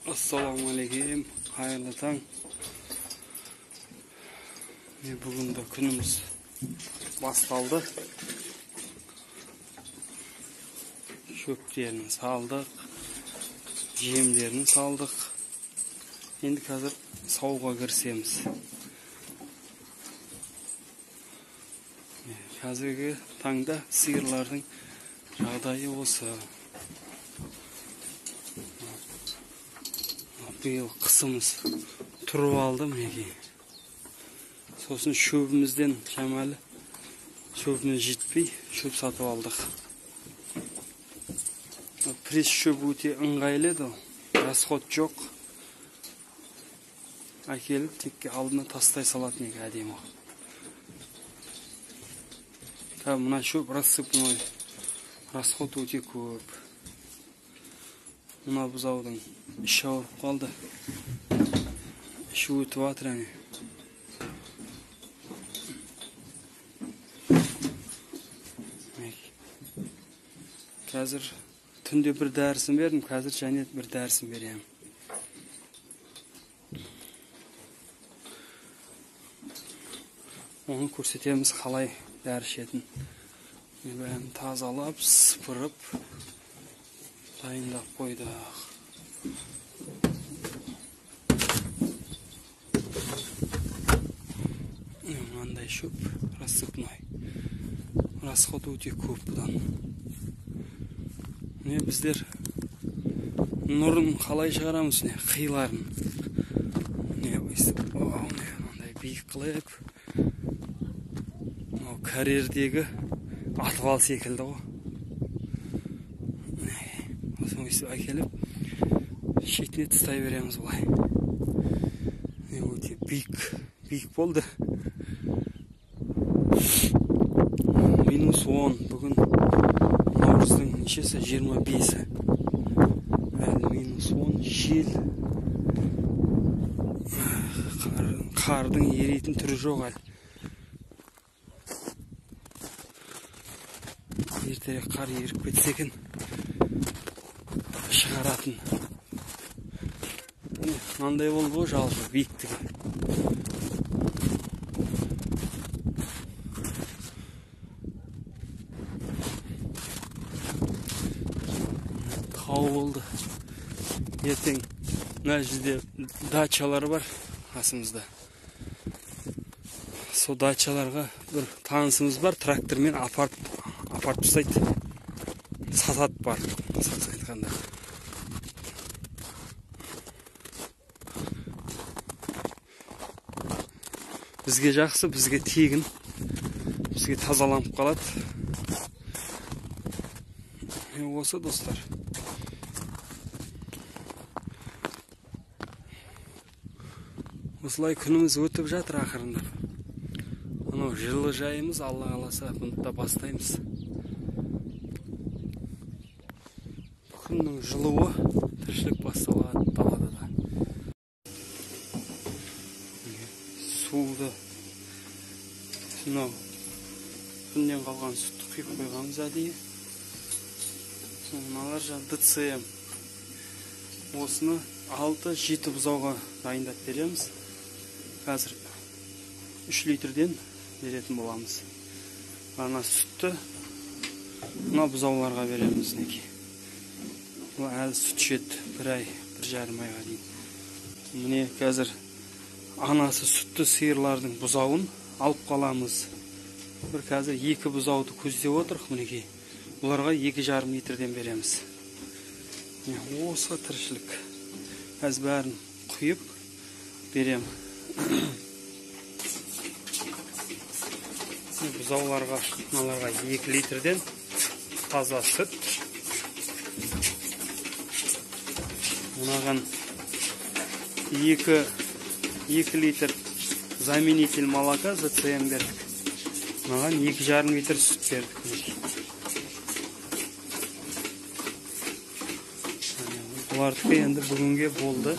Assalamu alaikum, hayırlı taң. Bugün de günümüz bastaldı. Çöplerini saldık, jemlerini saldık. Endi hazır savga kirsemiz. Hazırgi tаңda sıyırların жағдайы осы. Биыл қысымыз тұрып алды мінекей. Сосын шөбімізден шамалы шөбіміз жетпей шөп сатып алдық. Пресс шөп өте ыңғайлы еді, расход жоқ. Әкеліп текке алдына тастай салатын екен әдемі. Мына шөп рассыпной, расход өте көп. Мына бұзаудың іші ауырып қалды. Іші өтіп атыр әне. Қазір түнде бір дәрісін бердім, қазір және бір дәрісін берем. Оны көрсетеміз қалай дәрі ішетін. Бәрін тазалап, сыпырып, дайындап қойдық. Мынандай шөп рассыпной. Расход өте көп бұдан. Біздер нұрын қалай шығарамыз, қиларын. Мынандай биік қылып, карьердегі атвал секілді ғой. Осыны әкеліп, шетіне тыстай береміз бұлай. Өте биік болды. -10 бүгін наурыздың нешесі 25-і. Әлі -10 жел. Қардың ерейтін түрі жоқ әлі. Ертерек қар еріп кетсе екен шығаратын. Мынандай болды ғой жалпы биіктігі. Тау болды. Ертең мына жерде дачалар бар қасымызда. Сол дачаларға бір танысымыз бар, трактормен апарып тастайды. Сатат бар, сатса айтқанда. Бізге жақсы, бізге тегін, бізге тазаланып қалады. Осы достар. Осылай күніміз өтіп жатыр ақырында. Анау жылы жайымыз, Алла қаласа, бұны да бастаймыз. Күннің жылуы тіршілік басталады далада да. Суды күннен қалған сүтті құйып қойғанбыз әдейі. Мыналар ДЦМ. Осыны 6-7 бұзауға дайындап береміз. Қазір 3 литрден беретін боламыз. Ана сүтті мына бұзауларға береміз неке. Бұл әлі сүт жеді 1 ай, 1,5 айға дейін. Міне қазір анасы сүтті сиырлардың бұзауын алып қаламыз. Бір қазір 2 бұзауды көздеп отырық мінекей. Бұларға 2,5 литрден береміз. Осы тіршілік. Қазір бәрін құйып берем. Бұзауларға, мыналарға 2 литрден таза сүт. Мынаған 2 литр заменитель молока ЗЦМ бердік. Мынаған 2,5 литр сүт бердік. Бұлардікі енді бүгінге болды.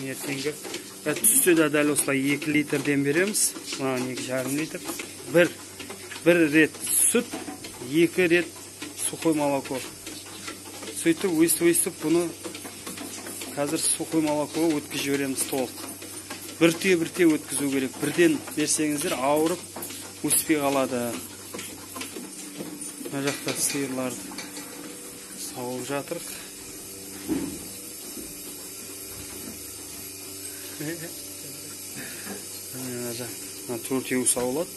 Ертеңгі түсте де дәл осылай 2 литрден береміз. Мынаған 2,5 литр. Бір рет сүт, 2 рет сухой молоко. Сөйтіп, өйстіп бұны Қазір сухой молокоға өткізіп жібереміз толық. Bir tüye өткізу керек. Бірден берсеңіздер ауырып өспей қалады. Мына жақта сиырларды сауып жатыр. Мына жақта төртеу сауылады.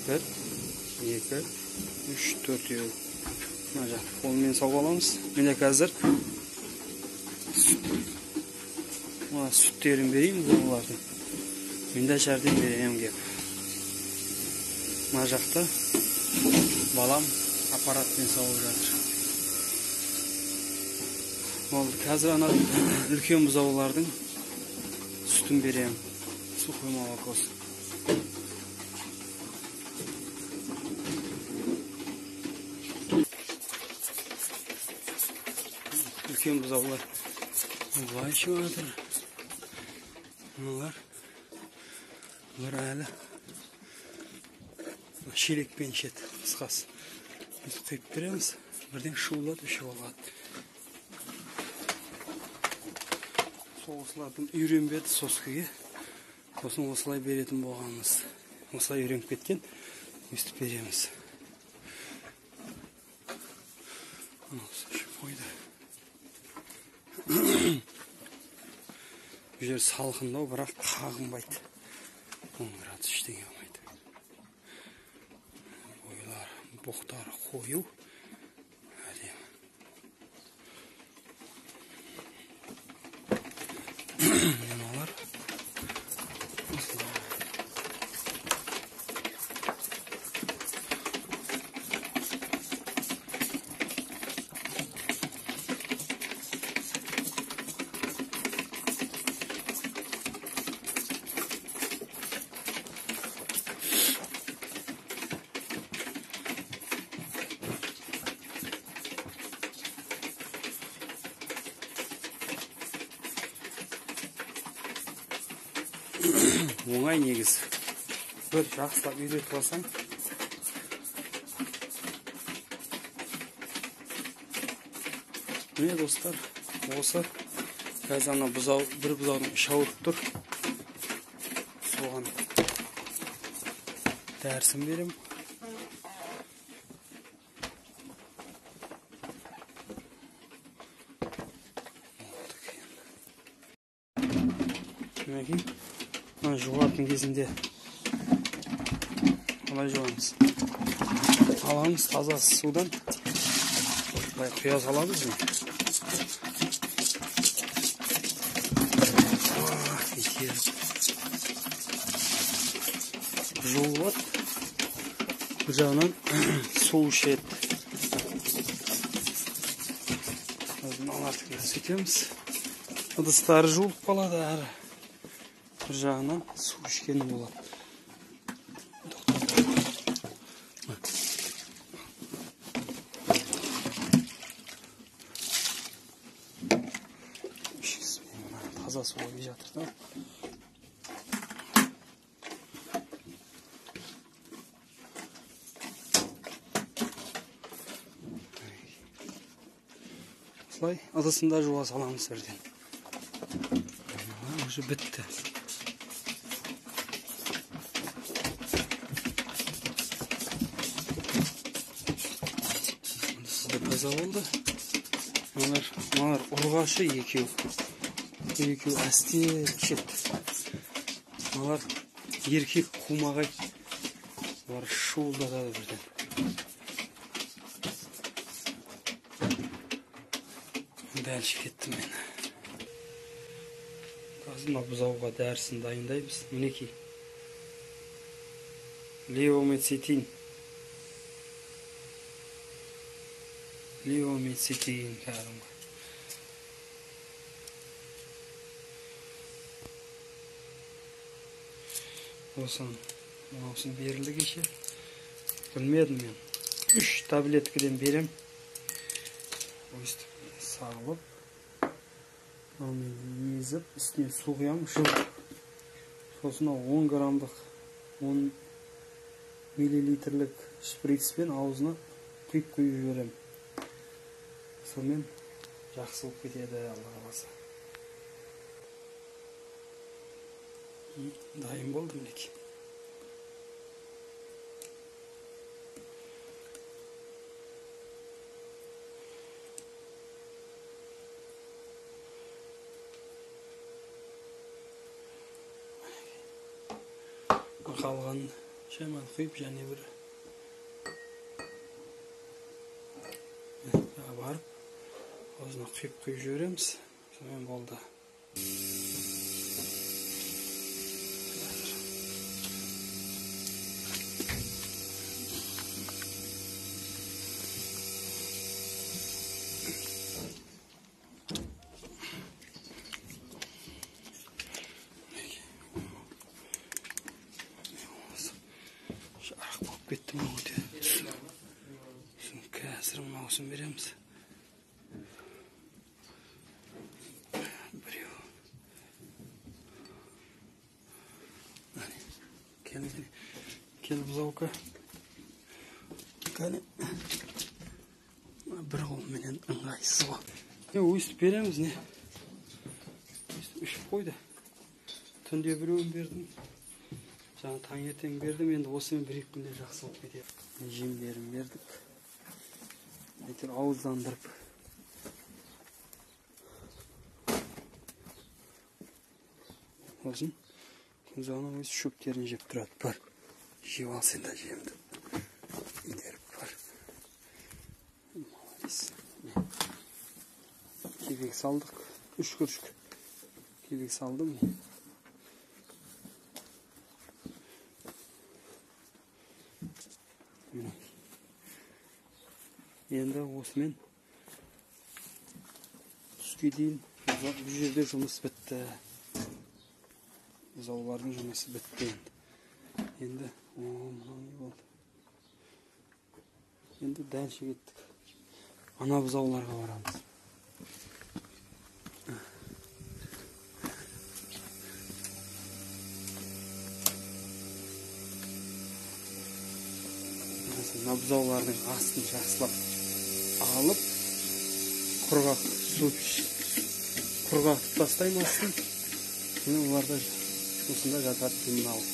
1, 2, 3, 4. Мына жақта қолмен сауып аламыз. Міне қазір sütlerini vereyim bunlardan. Minde şerdim vereyim gibi. Macakta balam aparatla savuradır. Oldu. Hazır ana ülken buzavlardan sütün vereyim. Su koymamak olsun. Ülken buzavlar. Vay şu vardır. Bunlar әлі шелекпен ішеді, қысқасы. Біз құйып береміз, бірден шуылады, ішіп алады. Осылардың үйренбеді соскіге. Сосын осылай беретін болғанымыз. Осылай үйреніп кеткен, өстіп береміз. Жер салқындау, бірақ қағынбайды. 10 градус ештеңе болмайды. Бойлар, боқтары қою. Әдемі. Немалар. Оңай негіз. Бір жақсылап үйретіп алсаң. Міне достар, осы қазір ана бір бұзаудың іші ауырып тұр. Соған дәрісін берем. Мінекей. Жуатын кезінде қалай жуамыз? Аламыз таза судан. Былай құя саламыз бе? Жуылады. Бір жағынан су ішеді. Артық сөйтеміз. Ыдыстары жуылып қалады әрі. Bir жағынан су ішкені болады. Таза су ой жатыр да. Осылай ыдысында жуа саламыз бірден. Уже бітті. Таза болды. Мыналар ұрғашы екеу. Екеу әстер ішеді. Мыналар еркек қумағай. Олар шуылдатады бірден. Дәл кеттім мен. Қазір бұзауға дәрісін дайындаймыз. Мінекей. Леомицетин. Леомицетин кәдімгі. Осын берілді кеше. Білмедім мен. 3 таблеткіден берем. Өстіп сағылып. Езіп, үстіне су құям. Сосын 10 грамдық 10 миллилитрлік шприцпен аузына құйып жіберем. Сонымен жақсы болып кетеді, Алла қаласа. Dayım boldu mineki. Қалған шамал құйып және бір барып өзіне құйып жібереміз. Сонымен болды. Жарық болып кетті ме өте. Қазір маусын береміз. Біреу. Кел бұзауқа. Кәне. Бір қолменен ыңғайсыз ғой. Өйстіп береміз не? Өйстіп үшіп қойды. Түнде біреуін бердім. Жаңа таңертең бердім, енді осымен бір-екі күнде жақсы болып кетеді. Жемдерін бердік. Әйтеуір ауыздандырып. Осын, күн жағынан өз шөптерін жеп тұрады. Бар, жеп алсын да жемді. Итеріп бар. Молодец. Кебек салдық. 3 күршік. Кебек салдым. Енді осымен түске дейін бұл жерде жұмыс бітті. Бұзаулардың жұмысы бітті енді. Мынау не болды? Енді дәлше кеттік. Ана бұзауларға барамыз. Мына бұзаулардың астын жақсылап алып, құрғақ тастаймын астын. Оларда осында жатады деймін алып.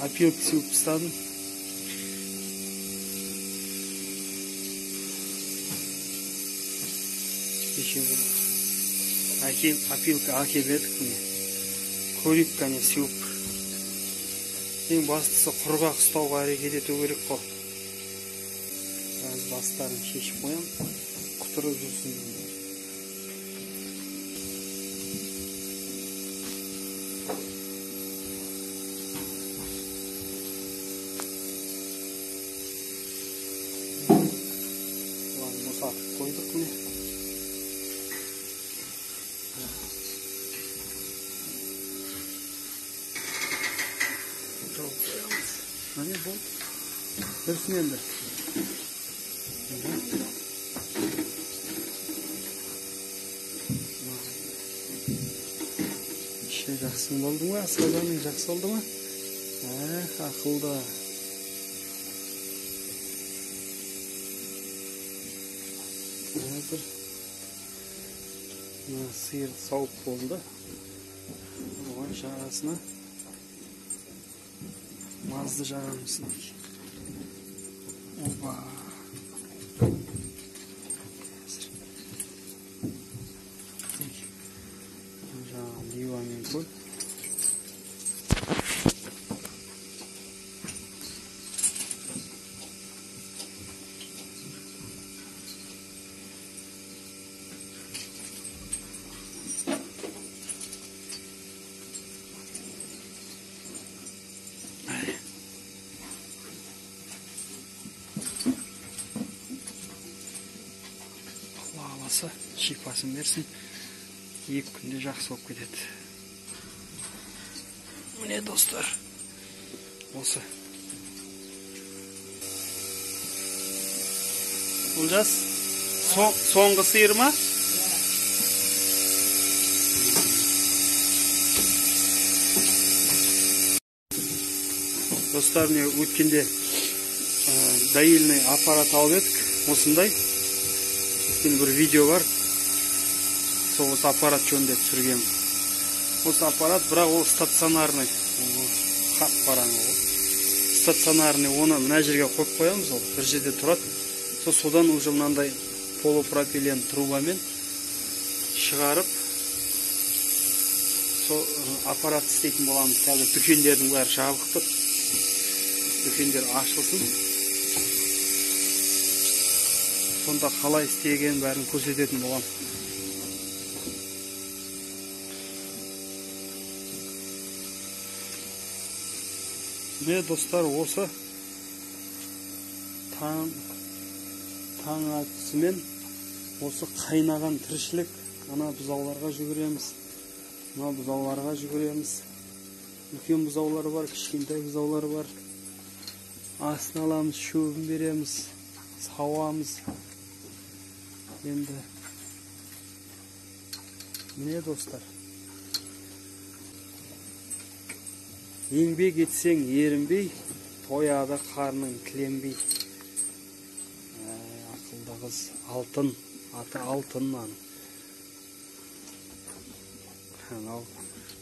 Опилки сеуіп тастадым. Опилка әкелдік міне. Корипканы сеуіп. Ең бастысы құрғақ ұстауға әрекет ету керек қой. Бастарын шешіп қоям. Құтырып жүрсін. Мұсатып қойдық міне. Hani bu hırsın elde. İşte жақсы oldu mu? Asıldanın жақсы oldu mu? Akılda. Hazır. Sıyır soğuk oldu. Oğan şarasına mazlı жағамыз. Опа. Жаңа ливамен қой. Şifasını versin. 2 günde жақсы болып кетеді. Міне достар. Осы. Олжас, соңғы сиыр ма? Достар, міне өткенде доильный аппарат алып едік. Осындай. Өткен бір видео бар. Сол осы аппарат жөнінде түсіргем. Осы аппарат, бірақ ол стационарный. Хат параңы ол. Стационарный, оны мына жерге қойып қоямыз, ол бір жерде тұрады. Содан уже мынандай полупропилен трубамен шығарып, аппарат істейтін боламыз. Қазір дүкендердің бәрі жабық тұр. Дүкендер ашылсын. Сонда қалай істеген бәрін көрсететін болам. Міне достар, осы таң атысымен осы қайнаған тіршілік, ана бұзауларға жүгіреміз. Мына бұзауларға жүгіреміз. Үлкен бұзаулар бар, кішкентай бұзаулар бар. Асын аламыз, шөбін береміз, сауамыз. Енді міне достар, еңбек етсең ерінбей, тояды қарның кіленбей. Ақылды қыз, алтын, аты алтын аның. Анау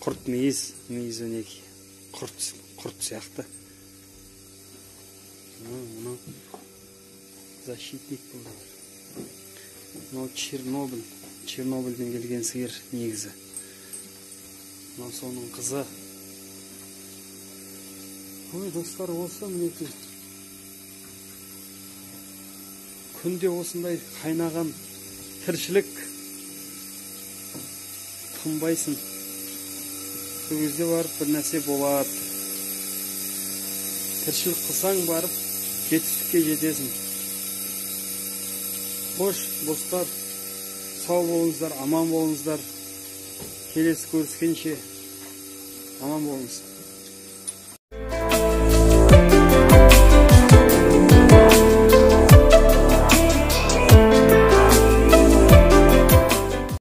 құрт мейіз өнеки, құрт сияқты. Мынау защитник болды. Мынау Чернобыльден келген сиыр негізі. Мынау соның қызы. Ой, достар, осы мінеки. Күнде осындай қайнаған тіршілік тынбайсың. Сол кезде барып бір нәрсе болады. Тіршілік қылсаң барып жетістікке жетесің. Хош, достар, сау болыңыздар, аман болыңыздар. Келесі көріскенше аман болыңыз.